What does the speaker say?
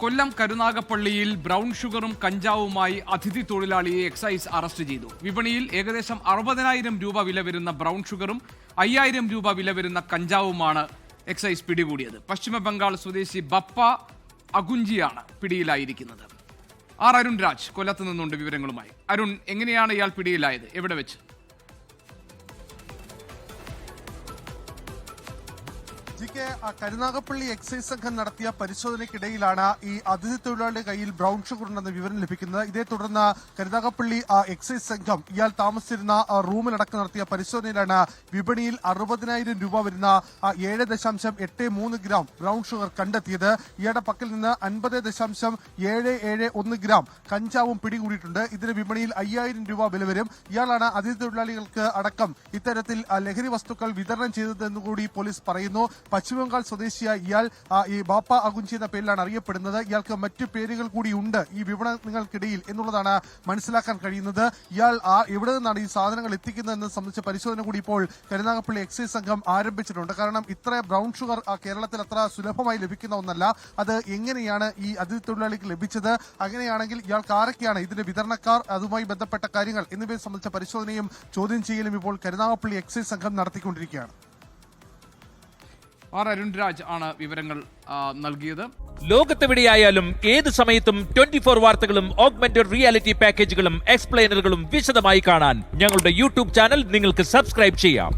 കൊല്ലം കരുനാഗപ്പള്ളിയിൽ brown ഷുഗറും കഞ്ചാവുമായി അതിഥി തൊഴിലാളിയെ എക്സൈസ് അറസ്റ്റ് ചെയ്തു. വിപണിയിൽ ഏകദേശം 60,000 രൂപ വില വരുന്ന ബ്രൗൺ ഷുഗറും 5,000 രൂപ വില വരുന്ന കഞ്ചാവുമാണ് എക്സൈസ് പിടികൂടിയത്. പശ്ചിമ ബംഗാൾ സ്വദേശി ബപ്പ അഗുഞ്ചിയാണ് പിടിയിലായിരിക്കുന്നത്. അരുൺ രാജ് കൊല്ലത്ത് നിന്നുണ്ട് വിവരങ്ങളുമായി. അരുൺ, എങ്ങനെയാണ് ഇയാൾ പിടിയിലായത്? എവിടെ വെച്ച്? കരുനാഗപ്പള്ളി എക്സൈസ് സംഘം നടത്തിയ പരിശോധനയ്ക്കിടയിലാണ് ഈ അതിഥി തൊഴിലാളിയുടെ കയ്യിൽ ബ്രൗൺ ഷുഗർ ഉണ്ടെന്ന വിവരം ലഭിക്കുന്നത്. ഇതേ തുടർന്ന് കരുനാഗപ്പള്ളി എക്സൈസ് സംഘം ഇയാൾ താമസിച്ചിരുന്ന റൂമിലടക്കം നടത്തിയ പരിശോധനയിലാണ് വിപണിയിൽ 60,000 രൂപ വരുന്ന 7.83 ഗ്രാം ബ്രൗൺ ഷുഗർ കണ്ടെത്തിയത്. ഇയാളുടെ പക്കൽ നിന്ന് 50.771 ഗ്രാം കഞ്ചാവും പിടികൂടിയിട്ടുണ്ട്. ഇതിന് വിപണിയിൽ 5,000 രൂപ വില വരും. ഇയാളാണ് അതിഥി തൊഴിലാളികൾക്ക് അടക്കം ഇത്തരത്തിൽ ലഹരി വസ്തുക്കൾ വിതരണം ചെയ്തതെന്നുകൂടി പോലീസ് പറയുന്നു. പശ്ചിമബംഗാൾ സ്വദേശിയായ ഇയാൾ ഈ ബാപ്പ അഗുഞ്ചി എന്ന പേരിലാണ് അറിയപ്പെടുന്നത്. ഇയാൾക്ക് മറ്റു പേരുകൾ കൂടി ഉണ്ട് ഈ വിപണനങ്ങൾക്കിടയിൽ എന്നുള്ളതാണ് മനസ്സിലാക്കാൻ കഴിയുന്നത്. ഇയാൾ എവിടെ നിന്നാണ് ഈ സാധനങ്ങൾ എത്തിക്കുന്നതെന്ന് സംബന്ധിച്ച പരിശോധന കൂടി ഇപ്പോൾ കരുനാഗപ്പള്ളി എക്സൈസ് സംഘം ആരംഭിച്ചിട്ടുണ്ട്. കാരണം ഇത്ര ബ്രൗൺ ഷുഗർ കേരളത്തിൽ അത്ര സുലഭമായി ലഭിക്കുന്ന ഒന്നല്ല. അത് എങ്ങനെയാണ് ഈ അതിഥി തൊഴിലാളിക്ക് ലഭിച്ചത്, അങ്ങനെയാണെങ്കിൽ ഇയാൾക്ക് ആരൊക്കെയാണ് ഇതിന്റെ വിതരണക്കാർ, അതുമായി ബന്ധപ്പെട്ട കാര്യങ്ങൾ എന്നിവയെ സംബന്ധിച്ച പരിശോധനയും ചോദ്യം ചെയ്യലും ഇപ്പോൾ കരുനാഗപ്പള്ളി എക്സൈസ് സംഘം നടത്തിക്കൊണ്ടിരിക്കുകയാണ്. അരുൺ രാജ് ആണ് വിവരങ്ങൾ നൽകിയത്. ലോകത്തെവിടെയായാലും ഏത് സമയത്തും 24 വാർത്തകളും ഓഗ്മെന്റഡ് റിയാലിറ്റി പാക്കേജുകളും എക്സ്പ്ലെയിനറുകളും വിശദമായി കാണാൻ ഞങ്ങളുടെ യൂട്യൂബ് ചാനൽ നിങ്ങൾക്ക് സബ്സ്ക്രൈബ് ചെയ്യാം.